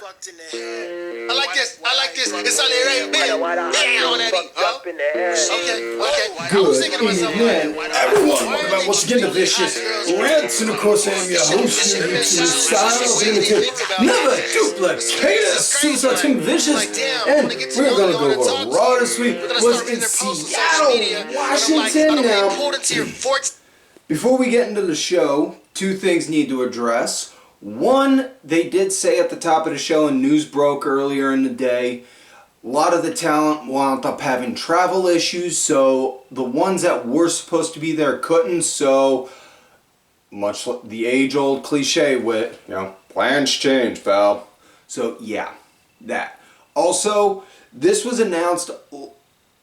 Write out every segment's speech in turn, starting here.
I like this. It's on there, right? Yeah, on that beat. Okay. I was thinking to myself, everyone, welcome back once again to Vicious Rants, and of course I am your host, Styles, never duplicate Suicide Team Vicious, and we're gonna go over Raw this week. Was in Seattle, Washington. Now, before we get into the show, two things need to address. One, they did say at the top of the show, and news broke earlier in the day, a lot of the talent wound up having travel issues, so the ones that were supposed to be there couldn't, so much like the age-old cliche with, plans change, pal. So, yeah, that. Also, this was announced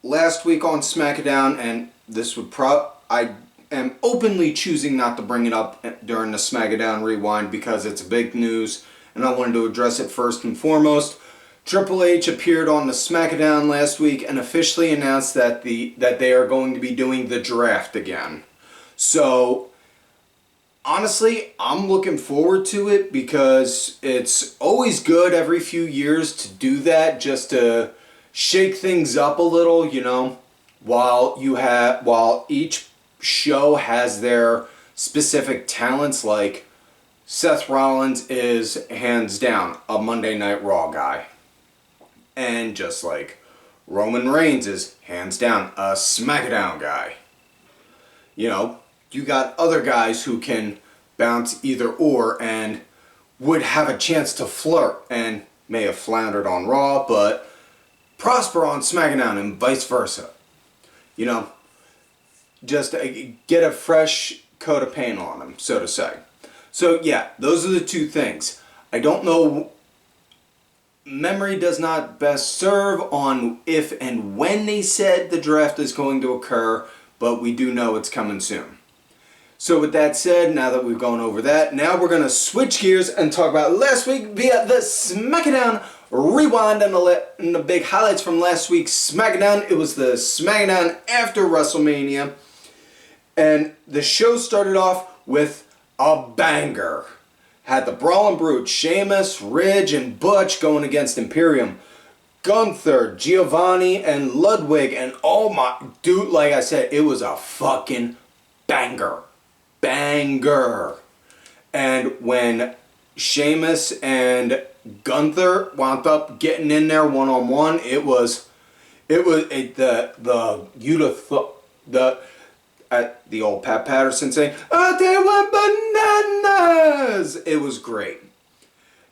last week on SmackDown, and this would I am openly choosing not to bring it up during the SmackDown Rewind because it's big news, and I wanted to address it first and foremost. Triple H appeared on the SmackDown last week and officially announced that they are going to be doing the draft again. So, honestly, I'm looking forward to it because it's always good every few years to do that, just to shake things up a little, while each show has their specific talents. Like Seth Rollins is hands down a Monday Night Raw guy, and just like Roman Reigns is hands down a SmackDown guy. You got other guys who can bounce either or and would have a chance to flirt and may have floundered on Raw but prosper on SmackDown and vice versa. Just get a fresh coat of paint on them, so to say. So yeah, those are the two things. I don't know, memory does not best serve on if and when they said the draft is going to occur, but we do know it's coming soon. So with that said, now that we've gone over that, now we're going to switch gears and talk about last week via the SmackDown Rewind and the big highlights from last week's SmackDown. It was the SmackDown after WrestleMania. And the show started off with a banger. Had the Brawling Brute, Sheamus, Ridge, and Butch going against Imperium. Gunther, Giovanni, and Ludwig, and dude, like I said, it was a fucking banger. Banger. And when Sheamus and Gunther wound up getting in there one-on-one, the old Pat Patterson saying, they went bananas! It was great.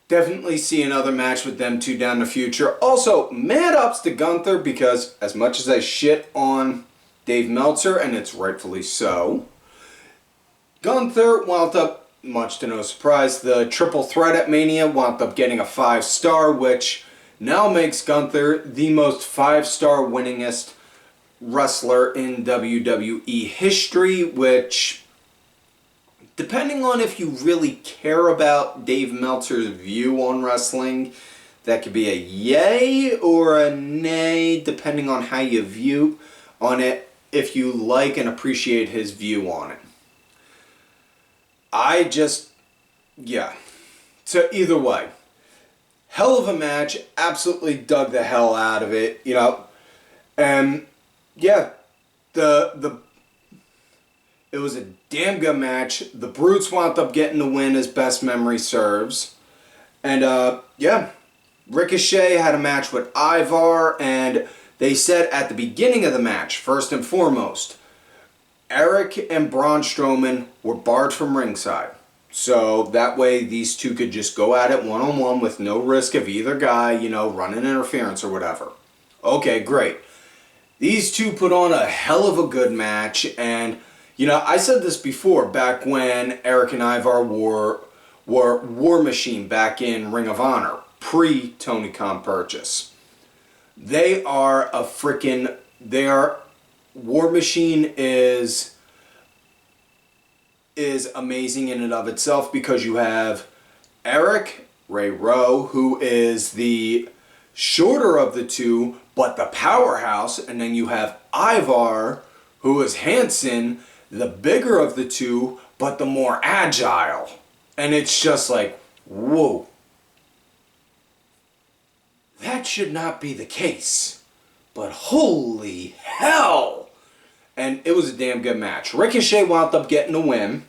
Definitely see another match with them two down the future. Also, mad ups to Gunther because as much as I shit on Dave Meltzer, and it's rightfully so, Gunther wound up, much to no surprise, the triple threat at Mania wound up getting a 5-star, which now makes Gunther the most 5-star winningest wrestler in WWE history, which, depending on if you really care about Dave Meltzer's view on wrestling, that could be a yay or a nay, depending on how you view on it, if you like and appreciate his view on it. So either way, hell of a match, absolutely dug the hell out of it, and yeah, it was a damn good match. The Brutes wound up getting the win as best memory serves. And Ricochet had a match with Ivar, and they said at the beginning of the match, first and foremost, Eric and Braun Strowman were barred from ringside. So that way these two could just go at it one-on-one with no risk of either guy, running interference or whatever. Okay, great. These two put on a hell of a good match, and, I said this before, back when Eric and Ivar were War Machine back in Ring of Honor, pre-Tony Khan purchase. War Machine is amazing in and of itself because you have Eric Ray Rowe, who is the shorter of the two, but the powerhouse, and then you have Ivar, who is Hanson, the bigger of the two, but the more agile. And it's just like, whoa. that should not be the case. But holy hell! And it was a damn good match. Ricochet wound up getting the win.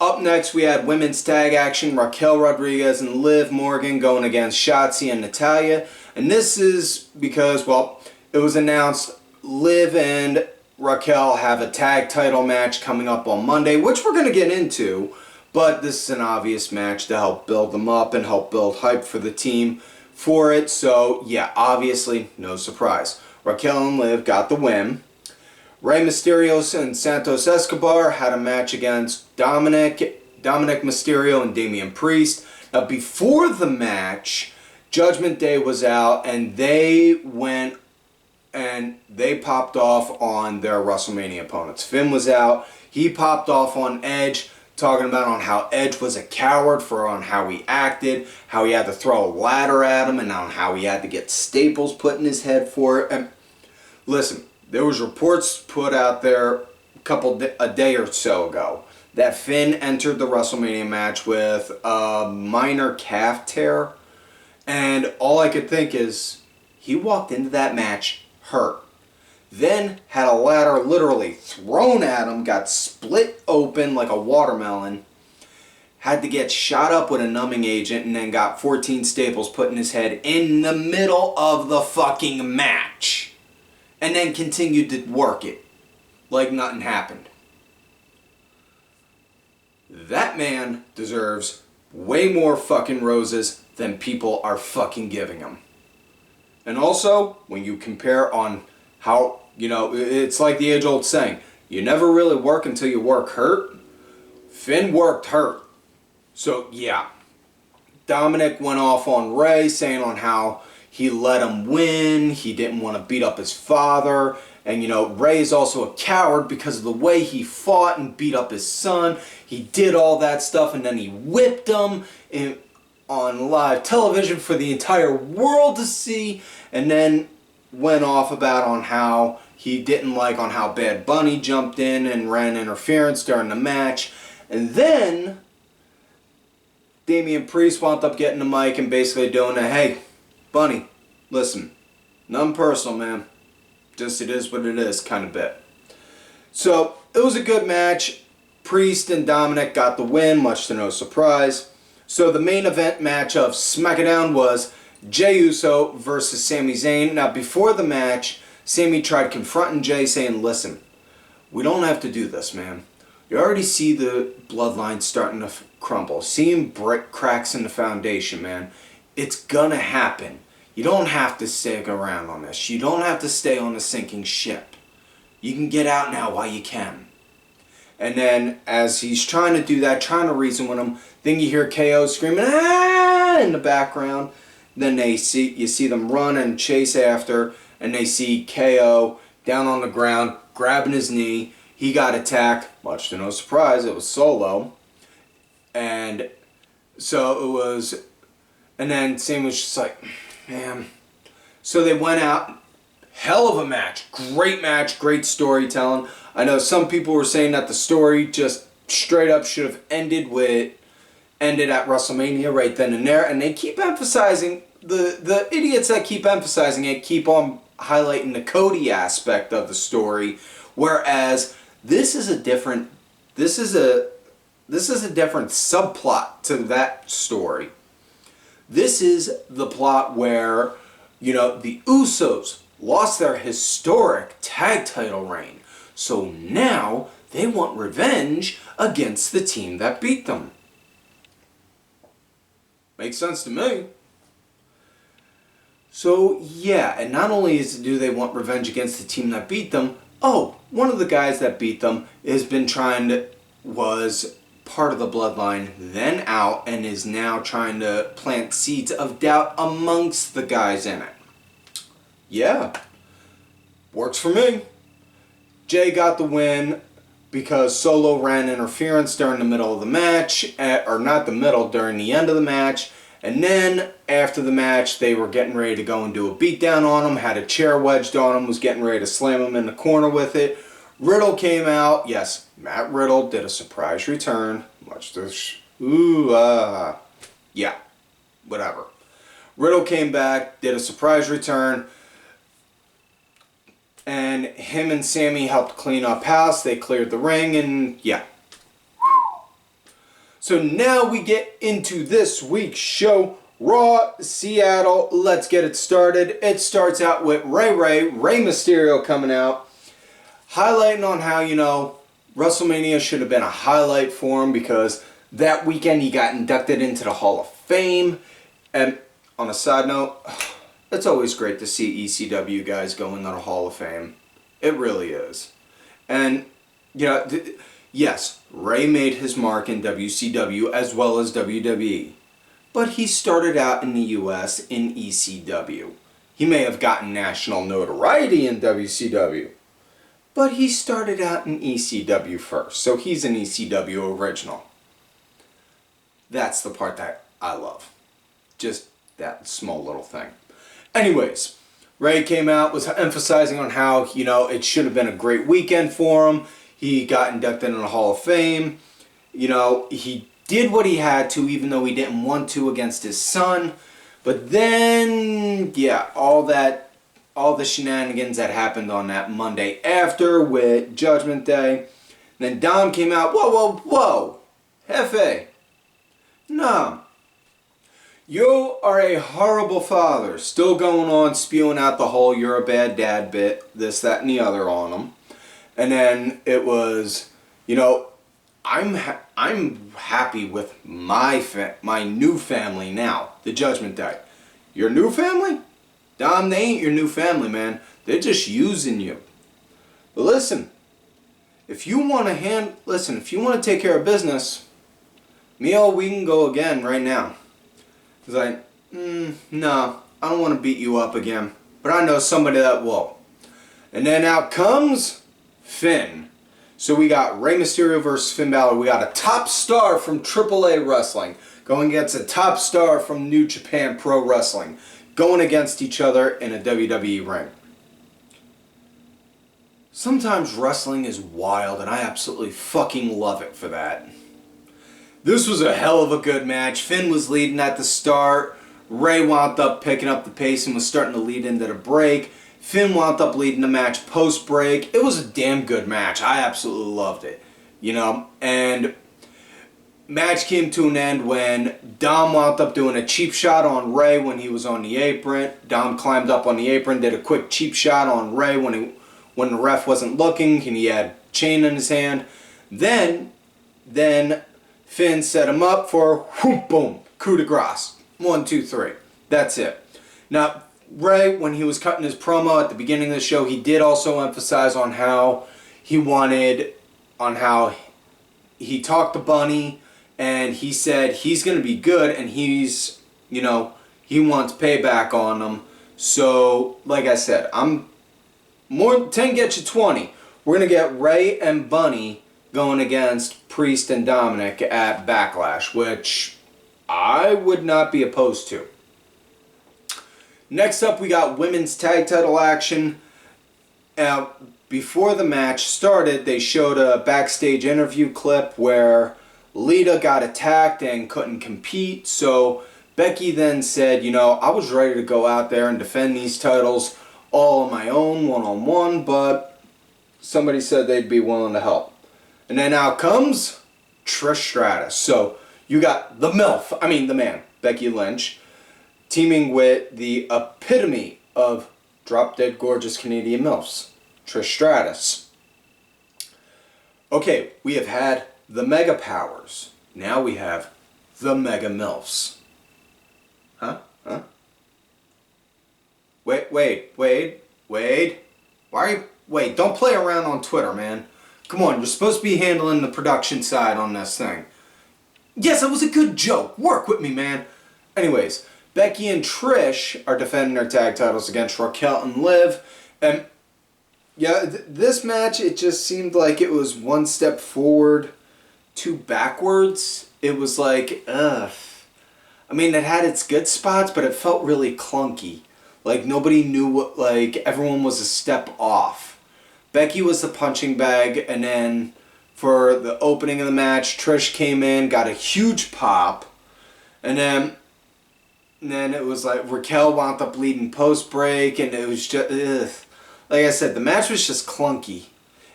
Up next, we had women's tag action. Raquel Rodriguez and Liv Morgan going against Shotzi and Natalya. And this is because, well, it was announced Liv and Raquel have a tag title match coming up on Monday, which we're going to get into. But this is an obvious match to help build them up and help build hype for the team for it. So, yeah, obviously, no surprise. Raquel and Liv got the win. Rey Mysterio and Santos Escobar had a match against Dominik Mysterio and Damian Priest. Now, before the match, Judgment Day was out, and they went and they popped off on their WrestleMania opponents. Finn was out. He popped off on Edge, talking about on how Edge was a coward on how he acted, how he had to throw a ladder at him, and on how he had to get staples put in his head for it. And listen, there was reports put out there a day or so ago that Finn entered the WrestleMania match with a minor calf tear. And all I could think is, he walked into that match hurt. Then had a ladder literally thrown at him, got split open like a watermelon, had to get shot up with a numbing agent, and then got 14 staples put in his head in the middle of the fucking match. And then continued to work it like nothing happened. That man deserves way more fucking roses than people are fucking giving him. And also, when you compare on how, it's like the age-old saying, you never really work until you work hurt. Finn worked hurt. So, yeah. Dominik went off on Rey, saying on how he let him win, he didn't want to beat up his father, and Rey is also a coward because of the way he fought and beat up his son. He did all that stuff, and then he whipped him on live television for the entire world to see, and then went off about on how he didn't like on how Bad Bunny jumped in and ran interference during the match. And then Damian Priest wound up getting the mic and basically doing a, hey, Bunny, listen, nothing personal, man. Just it is what it is kind of bit. So, it was a good match. Priest and Dominik got the win, much to no surprise. So, the main event match of SmackDown was Jey Uso versus Sami Zayn. Now, before the match, Sami tried confronting Jey, saying, listen, we don't have to do this, man. You already see the bloodline starting to crumble. Seeing brick cracks in the foundation, man. It's gonna happen. You don't have to stick around on this. You don't have to stay on a sinking ship. You can get out now while you can. And then, as he's trying to do that, trying to reason with him, then you hear KO screaming, ah, in the background. Then you see them run and chase after, and they see KO down on the ground, grabbing his knee. He got attacked, much to no surprise, it was Solo. And so it was, and then Sam was just like, man. So they went out, hell of a match, great storytelling. I know some people were saying that the story just straight up should have ended at WrestleMania right then and there, and they keep emphasizing, the idiots that keep emphasizing it keep on highlighting the Cody aspect of the story, whereas this is a different subplot to that story. This is the plot where, the Usos lost their historic tag title reign. So now they want revenge against the team that beat them. Makes sense to me. So yeah, and not only do they want revenge against the team that beat them, one of the guys that beat them was part of the bloodline, then out, and is now trying to plant seeds of doubt amongst the guys in it. Yeah, works for me. Jey got the win because Solo ran interference during the middle of the match, or not the middle, during the end of the match, and then after the match they were getting ready to go and do a beatdown on him, had a chair wedged on him, was getting ready to slam him in the corner with it. Riddle came out. Yes, Matt Riddle did a surprise return. Yeah, whatever. Riddle came back, did a surprise return, and him and Sammy helped clean up house. They cleared the ring, and yeah. So now we get into this week's show, Raw Seattle. Let's get it started. It starts out with Rey Mysterio coming out, highlighting on how, you know, WrestleMania should have been a highlight for him because that weekend he got inducted into the Hall of Fame. And on a side note, it's always great to see ECW guys go into the Hall of Fame. It really is. And, you know, yes, Rey made his mark in WCW as well as WWE. But he started out in the US in ECW. He may have gotten national notoriety in WCW, but he started out in ECW first. So he's an ECW original. That's the part that I love. Just that small little thing. Anyways, Rey came out, was emphasizing on how, you know, it should have been a great weekend for him. He got inducted in the Hall of Fame. You know, he did what he had to, even though he didn't want to against his son. But then, yeah, all the shenanigans that happened on that Monday after with Judgment Day. Then Dom came out, whoa, Hefe. No. You are a horrible father. Still going on spewing out the whole you're a bad dad bit, this, that, and the other on him. And then it was, you know, I'm happy with my new family now, the Judgment Day. Your new family? Dom, they ain't your new family, man. They're just using you. But listen, if you want to take care of business, we can go again right now. He's like, no, I don't want to beat you up again, but I know somebody that will. And then out comes Finn. So we got Rey Mysterio versus Finn Balor. We got a top star from AAA Wrestling going against a top star from New Japan Pro Wrestling, going against each other in a WWE ring. Sometimes wrestling is wild, and I absolutely fucking love it for that. This was a hell of a good match. Finn was leading at the start. Rey wound up picking up the pace and was starting to lead into the break. Finn wound up leading the match post-break. It was a damn good match. I absolutely loved it. You know, and match came to an end when Dom wound up doing a cheap shot on Rey when he was on the apron. Dom climbed up on the apron, did a quick cheap shot on Rey when the ref wasn't looking and he had chain in his hand. Then Finn set him up for whoop, boom, coup de grace. 1, 2, 3. That's it. Now, Rey, when he was cutting his promo at the beginning of the show, he did also emphasize on how he talked to Bunny, and he said he's going to be good, and he's, you know, he wants payback on them. So, like I said, I'm more 10 get you 20. We're going to get Rey and Bunny going against Priest and Dominik at Backlash, which I would not be opposed to. Next up, we got women's tag title action. Before the match started, they showed a backstage interview clip where Lita got attacked and couldn't compete. So Becky then said, you know, I was ready to go out there and defend these titles all on my own, one-on-one, but somebody said they'd be willing to help. And then out comes Trish Stratus. So you got the man, Becky Lynch, teaming with the epitome of drop-dead gorgeous Canadian MILFs, Trish Stratus. Okay, we have had the Mega Powers. Now we have the Mega MILFs. Huh? Wait. Why are you... Wait, don't play around on Twitter, man. Come on, you're supposed to be handling the production side on this thing. Yes, that was a good joke. Work with me, man. Anyways, Becky and Trish are defending their tag titles against Raquel and Liv. And yeah, this match, it just seemed like it was one step forward, two backwards. It was like, ugh. I mean, it had its good spots, but it felt really clunky. Like, nobody knew what, like, everyone was a step off. Becky was the punching bag, and then for the opening of the match, Trish came in, got a huge pop, and then And then it was like Raquel wound up leading post break, and it was just like I said, the match was just clunky.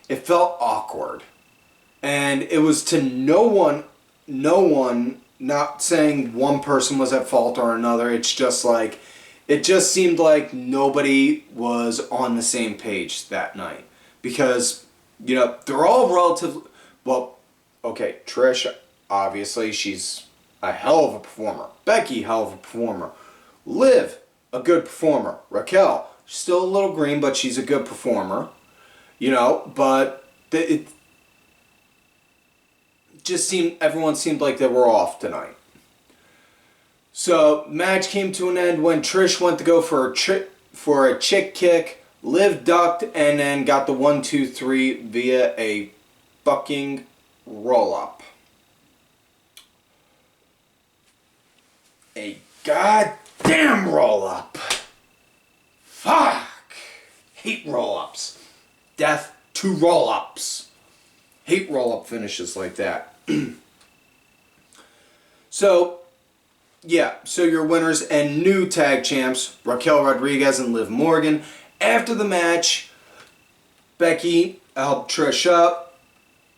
It felt awkward, and it was to no one. Not saying one person was at fault or another. It's just like it just seemed like nobody was on the same page that night because they're all relative. Well, okay, Trish, obviously she's a hell of a performer. Becky, hell of a performer. Liv, a good performer. Raquel, still a little green, but she's a good performer. But it just seemed, everyone seemed like they were off tonight. So, match came to an end when Trish went to go for a chick kick. Liv ducked and then got the 1-2-3 via a fucking roll-up. A goddamn roll-up. Fuck. Hate roll-ups. Death to roll-ups. Hate roll-up finishes like that. So your winners and new tag champs, Raquel Rodriguez and Liv Morgan. After the match, Becky helped Trish up,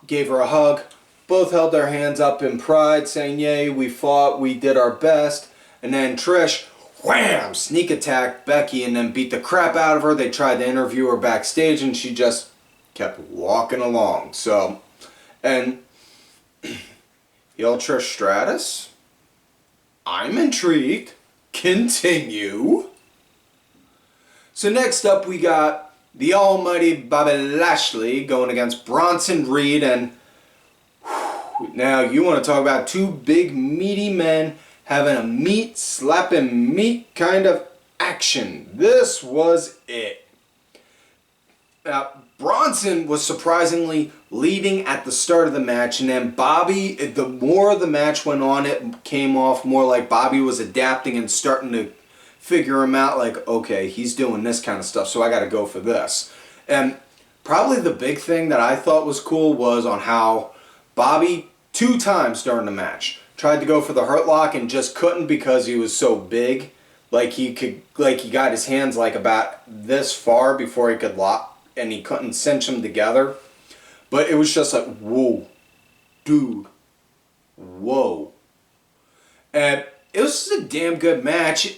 gave her a hug. Both held their hands up in pride, saying, yay, we fought, we did our best. And then Trish, wham, sneak attacked Becky and then beat the crap out of her. They tried to interview her backstage and she just kept walking along. So, and heel Trish Stratus, I'm intrigued. Continue. So next up we got the almighty Bobby Lashley going against Bronson Reed, and now you want to talk about two big meaty men having a meat slapping meat kind of action. This was it. Now, Bronson was surprisingly leading at the start of the match, and then Bobby, the more the match went on, it came off more like Bobby was adapting and starting to figure him out, like, okay, he's doing this kind of stuff, so I got to go for this. And probably the big thing that I thought was cool was on how Bobby, 2 times during the match, tried to go for the hurt lock and just couldn't because he was so big. Like he got his hands like about this far before he could lock, and he couldn't cinch them together. But it was just like, whoa, dude, whoa. And it was just a damn good match.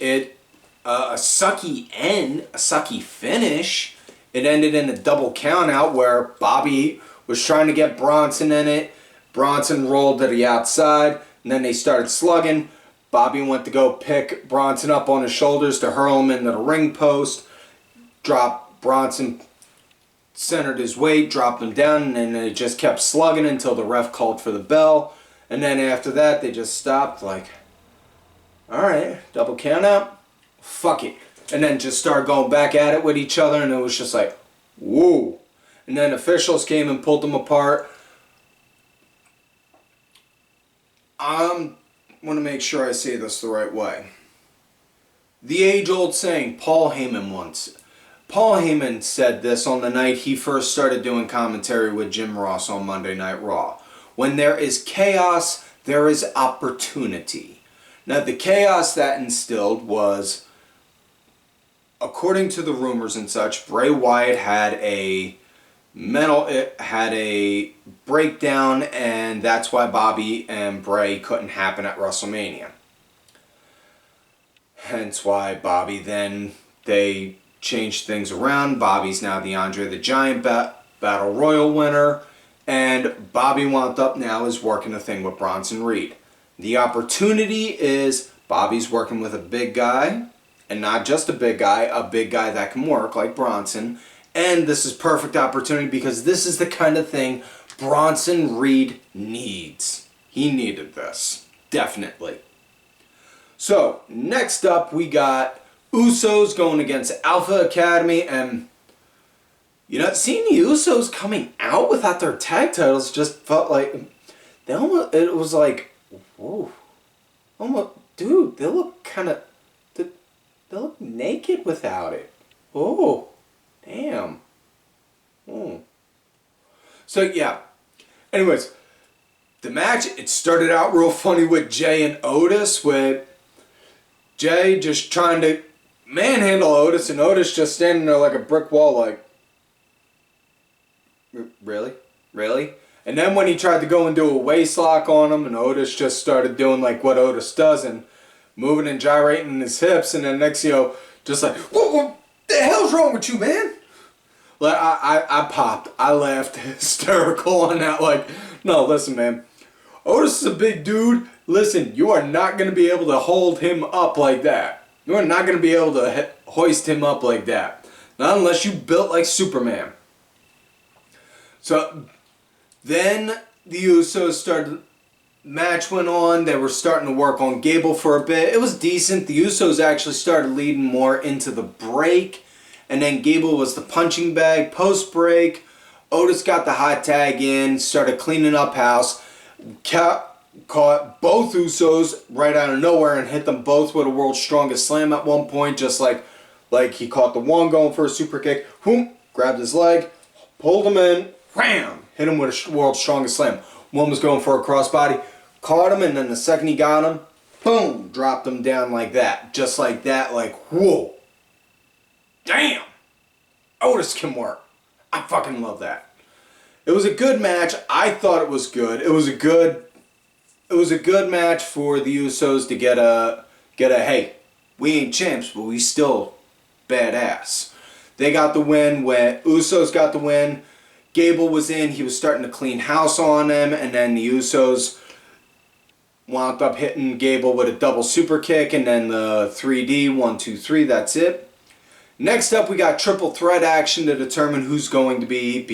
A sucky end, a sucky finish. It ended in a double count out where Bobby was trying to get Bronson in it. Bronson rolled to the outside, and then they started slugging. Bobby went to go pick Bronson up on his shoulders to hurl him into the ring post. Dropped Bronson, centered his weight, dropped him down, and then they just kept slugging until the ref called for the bell. And then after that, they just stopped like, alright, double count out. Fuck it. And then just started going back at it with each other, and it was just like, whoa. And then officials came and pulled them apart. I want to make sure I say this the right way. The age-old saying, Paul Heyman said this on the night he first started doing commentary with Jim Ross on Monday Night Raw. When there is chaos, there is opportunity. Now, the chaos that instilled was, according to the rumors and such, Bray Wyatt had a breakdown, and that's why Bobby and Bray couldn't happen at WrestleMania. Hence why Bobby they changed things around. Bobby's now the Andre the Giant Battle Royal winner, and Bobby wound up now is working a thing with Bronson Reed. The opportunity is Bobby's working with a big guy, and not just a big guy that can work like Bronson. And this is perfect opportunity because this is the kind of thing Bronson Reed needs. He needed this. Definitely. So, next up we got Usos going against Alpha Academy, and seeing the Usos coming out without their tag titles just felt like it was like, whoa. Almost, dude, they look they look naked without it. Oh. Damn. So, yeah. Anyways, the match, it started out real funny with Jay and Otis, with Jay just trying to manhandle Otis, and Otis just standing there like a brick wall, like, really? Really? And then when he tried to go and do a waist lock on him, and Otis just started doing like what Otis does and moving and gyrating his hips, and then next, just like, what the hell's wrong with you, man? Like, I popped. I laughed hysterical on that. Like, no, listen, man. Otis is a big dude. Listen, you are not going to be able to hold him up like that. You are not going to be able to hoist him up like that. Not unless you built like Superman. So, then the Usos started, match went on. They were starting to work on Gable for a bit. It was decent. The Usos actually started leading more into the break. And then Gable was the punching bag post-break. Otis got the hot tag in, started cleaning up house. Caught both Usos right out of nowhere and hit them both with a World's Strongest Slam at one point. Just like he caught the one going for a super kick. Whoom, grabbed his leg, pulled him in, wham, hit him with a World's Strongest Slam. One was going for a crossbody, caught him, and then the second he got him, boom, dropped him down like that. Just like that, like, whoa. Damn! Otis can work. I fucking love that. It was a good match. I thought it was good. It was a good match for the Usos to get a hey, we ain't champs, but we still badass. They got the win. When Usos got the win, Gable was in. He was starting to clean house on them, and then the Usos wound up hitting Gable with a double super kick, and then the 3D 1, 2, 3. That's it. Next up, we got triple threat action to determine who's going to be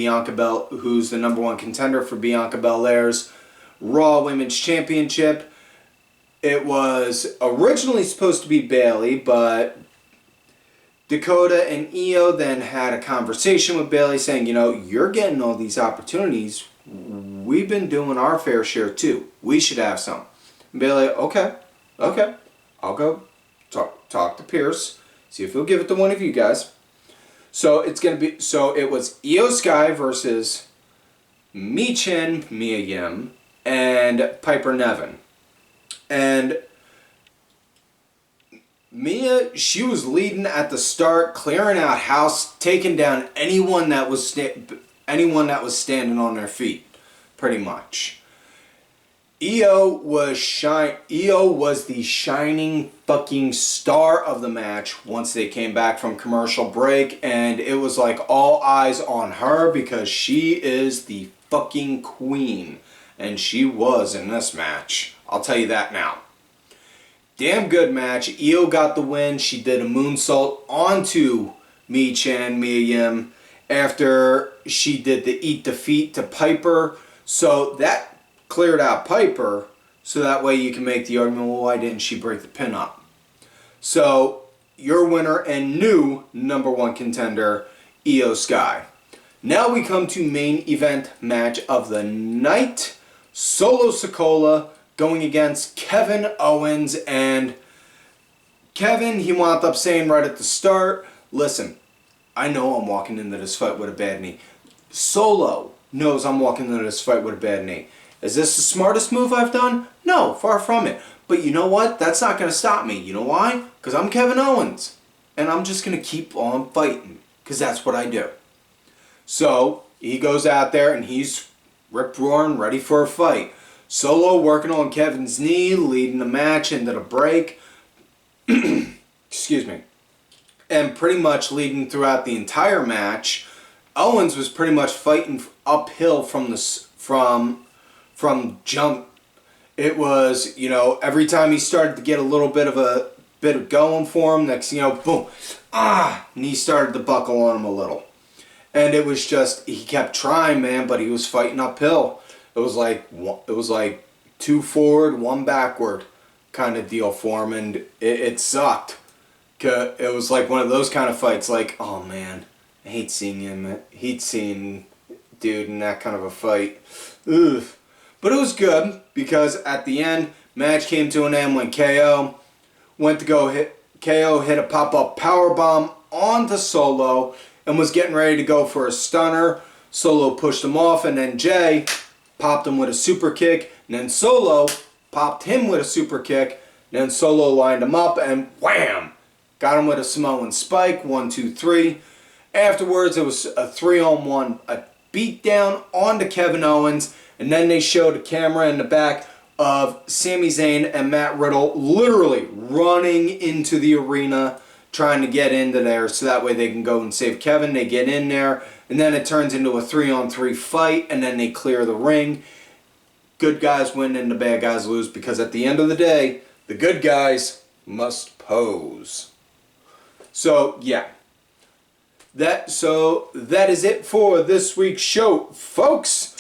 who's the number one contender for Bianca Belair's Raw Women's Championship. It was originally supposed to be Bayley, but Dakota and Io then had a conversation with Bayley saying, you're getting all these opportunities. We've been doing our fair share too. We should have some. And Bayley, okay. I'll go talk to Pierce. See if he'll give it to one of you guys. So it was Io Sky versus Michin, Mia Yim, and Piper Niven. And Mia, she was leading at the start, clearing out house, taking down anyone that was standing on their feet, pretty much. Io was the shining fucking star of the match once they came back from commercial break, and it was like all eyes on her because she is the fucking queen, and she was in this match. I'll tell you that now. Damn good match. Io got the win. She did a moonsault onto Michin, Mia Yim, after she did the eat defeat to Piper. So that cleared out Piper, so that way you can make the argument, well, why didn't she break the pin up? So, your winner and new number one contender, Io Sky. Now we come to main event match of the night. Solo Sikoa going against Kevin Owens, and Kevin, he wound up saying right at the start, listen, I know I'm walking into this fight with a bad knee. Solo knows I'm walking into this fight with a bad knee. Is this the smartest move I've done? No, far from it. But you know what? That's not going to stop me. You know why? Because I'm Kevin Owens. And I'm just going to keep on fighting. Because that's what I do. So, he goes out there and he's rip-roaring, ready for a fight. Solo working on Kevin's knee, leading the match into the break. Excuse me. And pretty much leading throughout the entire match. Owens was pretty much fighting uphill from jump. It was, every time he started to get a little bit of going for him, next boom, knee started to buckle on him a little. And it was just, he kept trying, man, but he was fighting uphill. It was like 2 forward, 1 backward kind of deal for him, and it sucked. It was like one of those kind of fights, like, oh man, I hate seeing dude in that kind of a fight. Ugh. But it was good because at the end, match came to an end when KO hit a pop-up powerbomb onto Solo and was getting ready to go for a stunner. Solo pushed him off, and then Jay popped him with a super kick, and then Solo popped him with a super kick. Then Solo lined him up and wham! Got him with a Samoan spike, 1, 2, 3. Afterwards, it was a 3-on-1, a beatdown onto Kevin Owens, and then they showed a camera in the back of Sami Zayn and Matt Riddle literally running into the arena, trying to get into there so that way they can go and save Kevin. They get in there, and then it turns into a 3-on-3 fight, and then they clear the ring. Good guys win and the bad guys lose, because at the end of the day, the good guys must pose. So, yeah. That is it for this week's show, folks.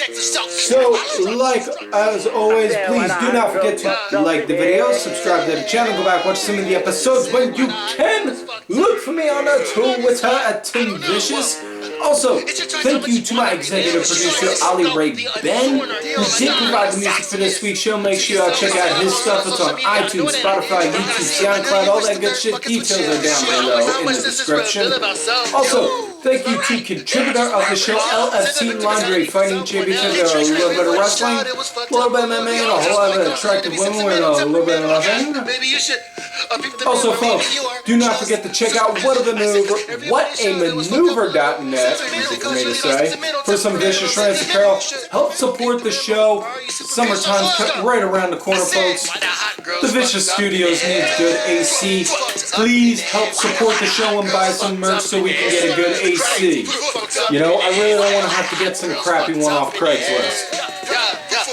So, like as always, please do not forget to like the video, subscribe to the channel, go back watch some of the episodes when you can. Look for me on Twitter at Tim Vicious. Also, thank you to my executive producer, Ali Ray Ben, who did provide the music for this week's show. Make sure y'all check out his stuff. It's on iTunes, Spotify, YouTube, SoundCloud, all that good shit. Details are down below in the description. Also, thank you to contributor of the show, LFC Laundry, fighting championship. There are a little bit of wrestling, a little bit of MMA, and a whole lot of attractive women with a little bit of nothing. Also, folks, do not forget to check out whatamaneuver.net, easy for me to say, for some vicious shreds apparel. Help support the show. Summertime's cut right around the corner, folks. The Vicious Studios needs good AC. Please help support the show and buy some merch so we can get a good AC. You know, I really don't want to have to get some crappy one off Craigslist.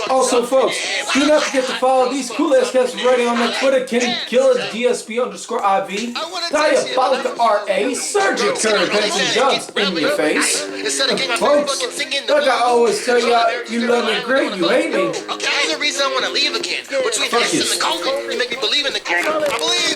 Also, folks, do not forget to follow these cool-ass guys right on the Twitter. KennyKiller, DSP_IV, Diabolica RA, Sergeant Turner, Pants and Jugs in your face. And folks, like I always tell y'all, you love me great, you hate me. Okay, the reason I want to leave again. Between this and the COVID, you make me believe in the COVID. I believe.